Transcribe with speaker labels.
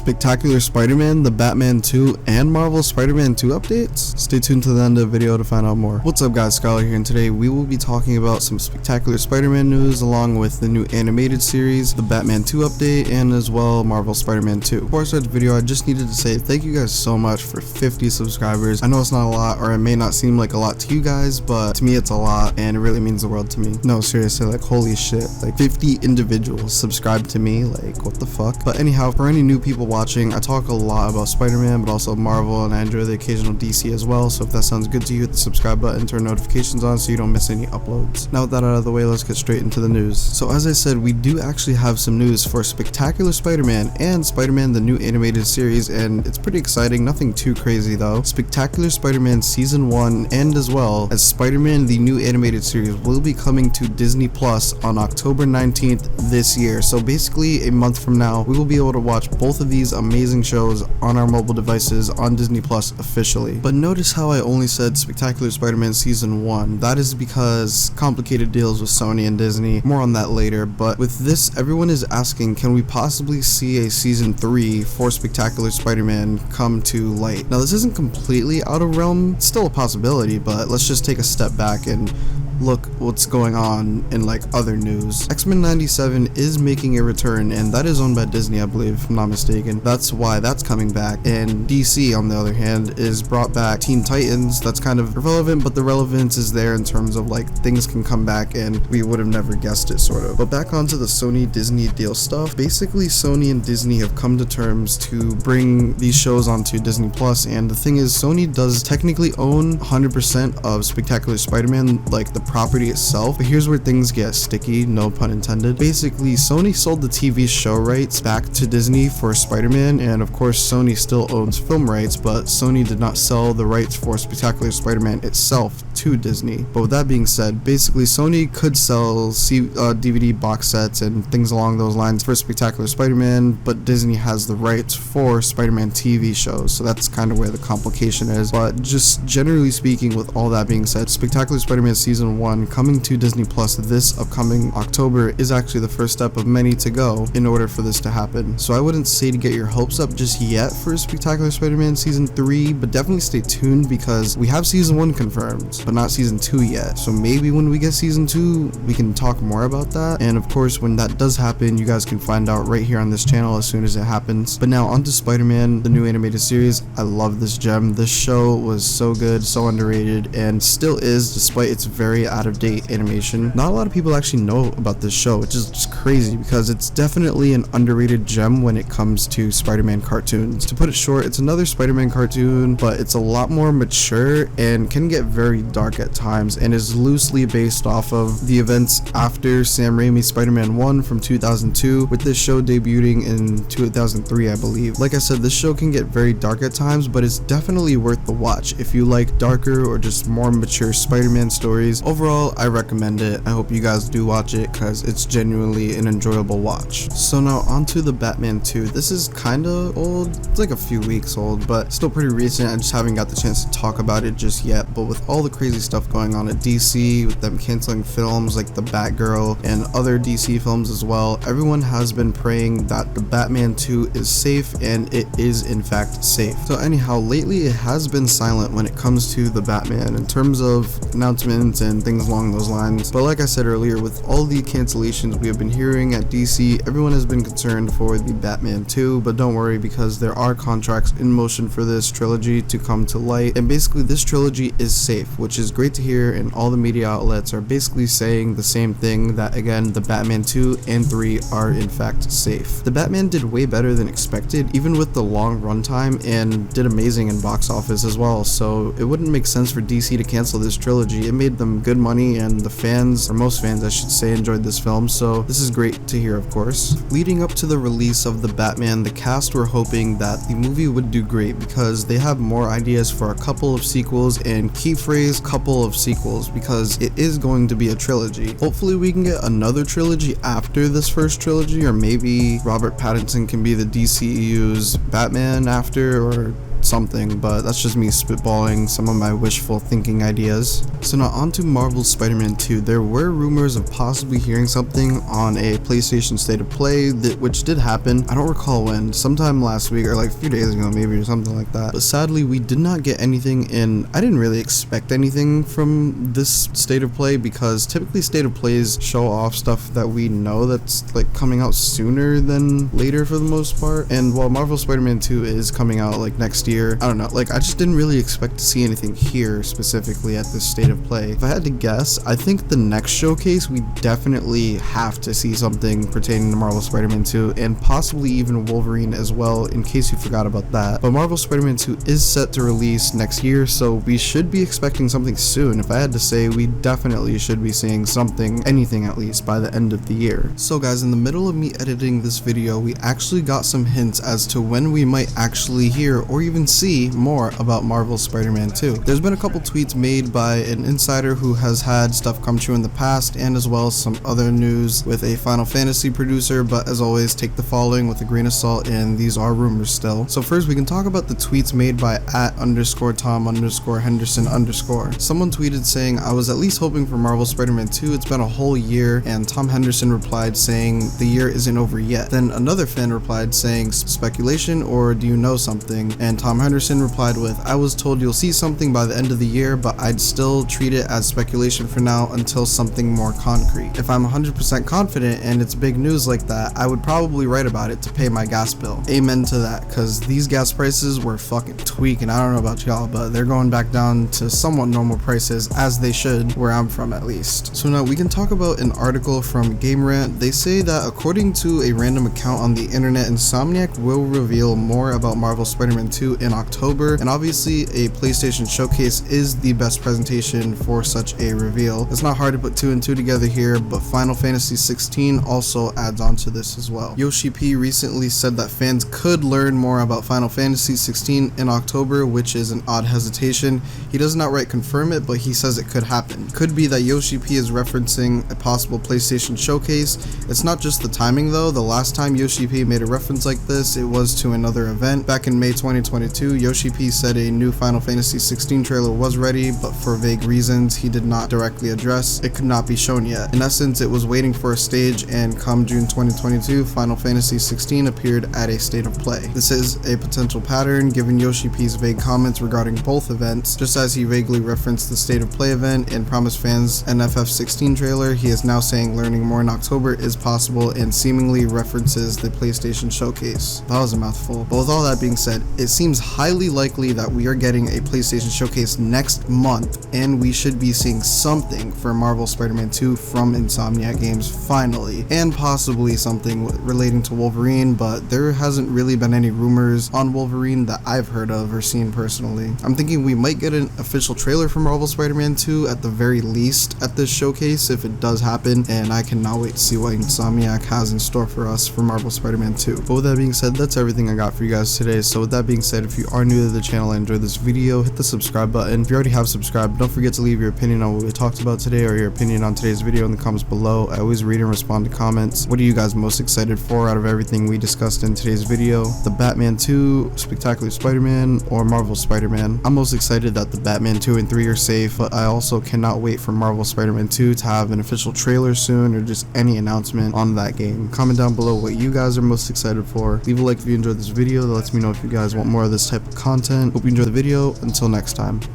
Speaker 1: Spectacular Spider-Man, the Batman 2, and Marvel Spider-Man 2 updates? Stay tuned to the end of the video to find out more. What's up guys, Scholar here, and today we will be talking about some Spectacular Spider-Man news along with the new animated series, the Batman 2 update, and as well Marvel Spider-Man 2. Before I start the video, I just needed to say thank you guys so much for 50 subscribers. I know it's not a lot, or it may not seem like a lot to you guys, but to me it's a lot and it really means the world to me. No, seriously, like holy shit, like 50 individuals subscribed to me, like what the fuck. But anyhow, for any new people watching, I talk a lot about Spider-Man but also Marvel, and I enjoy the occasional DC as well, so if that sounds good to you, hit the subscribe button, turn notifications on so you don't miss any uploads. Now with that out of the way, let's get straight into the news. So as I said, we do actually have some news for Spectacular Spider-Man and Spider-Man the new animated series, and it's pretty exciting, nothing too crazy though. Spectacular Spider-Man Season 1 and as well as Spider-Man the new animated series will be coming to Disney Plus on October 19th this year. So basically a month from now, we will be able to watch both of these amazing shows on our mobile devices on Disney Plus officially. But notice how I only said Spectacular Spider-Man Season 1. That is because complicated deals with Sony and Disney. More on that later. But with this, everyone is asking, can we possibly see a Season 3 for Spectacular Spider-Man come to light? Now this isn't completely out of realm, it's still a possibility, but let's just take a step back and look what's going on in like other news. X-Men 97 is making a return, and that is owned by Disney, I believe, if I'm not mistaken. That's why that's coming back. And DC, on the other hand, is brought back Teen Titans. That's kind of irrelevant, but the relevance is there in terms of like things can come back and we would have never guessed it, sort of. But back onto the Sony Disney deal stuff. Basically, Sony and Disney have come to terms to bring these shows onto Disney Plus, and the thing is, Sony does technically own 100% of Spectacular Spider-Man, like the property itself, but here's where things get sticky, no pun intended. Basically, Sony sold the TV show rights back to Disney for Spider-Man, and of course Sony still owns film rights, but Sony did not sell the rights for Spectacular Spider-Man itself to Disney. But with that being said, basically Sony could sell DVD box sets and things along those lines for Spectacular Spider-Man, but Disney has the rights for Spider-Man TV shows, so that's kind of where the complication is. But just generally speaking, with all that being said, Spectacular Spider-Man Season 1 coming to Disney Plus this upcoming October is actually the first step of many to go in order for this to happen. So I wouldn't say to get your hopes up just yet for Spectacular Spider-Man Season 3, but definitely stay tuned because we have Season 1 confirmed, but not Season 2 yet. So maybe when we get Season 2, we can talk more about that. And of course, when that does happen, you guys can find out right here on this channel as soon as it happens. But now onto Spider-Man, the new animated series. I love this gem. This show was so good, so underrated, and still is despite its very out-of-date animation. Not a lot of people actually know about this show, which is just crazy because it's definitely an underrated gem when it comes to Spider-Man cartoons. To put it short, it's another Spider-Man cartoon, but it's a lot more mature and can get very dark at times, and is loosely based off of the events after Sam Raimi's Spider-Man 1 from 2002, with this show debuting in 2003, I believe. Like I said, this show can get very dark at times, but it's definitely worth the watch if you like darker or just more mature Spider-Man stories. Overall, I recommend it. I hope you guys do watch it because it's genuinely an enjoyable watch. So now onto the Batman 2. This is kind of old. It's like a few weeks old, but still pretty recent. I just haven't got the chance to talk about it just yet. But with all the crazy stuff going on at DC, with them canceling films like the Batgirl and other DC films as well, everyone has been praying that the Batman 2 is safe, and it is in fact safe. So anyhow, lately it has been silent when it comes to the Batman in terms of announcements and things along those lines. But like I said earlier, with all the cancellations we have been hearing at DC, everyone has been concerned for the Batman 2, but don't worry because there are contracts in motion for this trilogy to come to light, and basically this trilogy is safe, which is great to hear, and all the media outlets are basically saying the same thing, that again, the Batman 2 and 3 are in fact safe. The Batman did way better than expected, even with the long runtime, and did amazing in box office as well, so it wouldn't make sense for DC to cancel this trilogy. It made them good money, and the fans, or most fans I should say, enjoyed this film, so this is great to hear, of course. Leading up to the release of the Batman, the cast were hoping that the movie would do great because they have more ideas for a couple of sequels, and key phrase couple of sequels, because it is going to be a trilogy. Hopefully we can get another trilogy after this first trilogy, or maybe Robert Pattinson can be the DCEU's Batman after, or something, but that's just me spitballing some of my wishful thinking ideas. So now on to Marvel's Spider-Man 2. There were rumors of possibly hearing something on a PlayStation State of Play, which did happen. I don't recall when, sometime last week or like a few days ago maybe, or something like that. But sadly, we did not get anything, and I didn't really expect anything from this State of Play, because typically State of Plays show off stuff that we know that's like coming out sooner than later for the most part. And while Marvel Spider-Man 2 is coming out like next year, I don't know, like I just didn't really expect to see anything here specifically at this State of Play. If I had to guess, I think the next showcase we definitely have to see something pertaining to Marvel Spider-Man 2, and possibly even Wolverine as well, in case you forgot about that. But Marvel Spider-Man 2 is set to release next year, so we should be expecting something soon. If I had to say, we definitely should be seeing something, anything at least, by the end of the year. So guys, in the middle of me editing this video, we actually got some hints as to when we might actually hear or even see more about Marvel Spider-Man 2. There's been a couple tweets made by an insider who has had stuff come true in the past, and as well as some other news with a Final Fantasy producer, but as always, take the following with a grain of salt, and these are rumors still. So first, we can talk about the tweets made by @_Tom_Henderson_. Someone tweeted saying, "I was at least hoping for Marvel Spider-Man 2, it's been a whole year," and Tom Henderson replied saying, "The year isn't over yet." Then another fan replied saying, "Speculation, or do you know something?" And Tom Henderson replied with, "I was told you'll see something by the end of the year, but I'd still treat it as speculation for now until something more concrete. If I'm 100% confident and it's big news like that, I would probably write about it to pay my gas bill." Amen to that, because these gas prices were fucking tweaking. I don't know about y'all, but they're going back down to somewhat normal prices, as they should, where I'm from at least. So now we can talk about an article from Game Rant. They say that according to a random account on the internet, Insomniac will reveal more about Marvel Spider-Man 2 in October, and obviously a PlayStation showcase is the best presentation for such a reveal. It's not hard to put two and two together here, but Final Fantasy 16 also adds on to this as well. Yoshi P recently said that fans could learn more about Final Fantasy 16 in October, which is an odd hesitation. He doesn't outright confirm it, but he says it could happen. Could be that Yoshi P is referencing a possible PlayStation showcase. It's not just the timing though. The last time Yoshi P made a reference like this, it was to another event. Back in May 2022, Yoshi P said a new Final Fantasy 16 trailer was ready, but for vague reasons he did not directly address, it could not be shown yet. In essence, it was waiting for a stage, and come June 2022, Final Fantasy 16 appeared at a State of Play. This is a potential pattern given Yoshi P's vague comments regarding both events. Just as he vaguely referenced the State of Play event and promised fans an FF16 trailer, he is now saying learning more in October is possible, and seemingly references the PlayStation showcase. That was a mouthful. But with all that being said, it seems highly likely that we are getting a PlayStation showcase next month, and we should be seeing something for Marvel Spider-Man 2 from Insomniac Games finally, and possibly something relating to Wolverine, but there hasn't really been any rumors on Wolverine that I've heard of or seen personally. I'm thinking we might get an official trailer for Marvel Spider-Man 2 at the very least at this showcase if it does happen, and I cannot wait to see what Insomniac has in store for us for Marvel Spider-Man 2. But with that being said, that's everything I got for you guys today. So with that being said, if you are new to the channel and enjoyed this video, hit the subscribe button. If you already have subscribed, don't forget to leave your opinion on what we talked about today, or your opinion on today's video in the comments below. I always read and respond to comments. What are you guys most excited for out of everything we discussed in today's video? The Batman 2, Spectacular Spider-Man, or Marvel Spider-Man? I'm most excited that the Batman 2 and 3 are safe, but I also cannot wait for Marvel Spider-Man 2 to have an official trailer soon, or just any announcement on that game. Comment down below what you guys are most excited for. Leave a like if you enjoyed this video. That lets me know if you guys want more of this type of content. Hope you enjoyed the video. Until next time.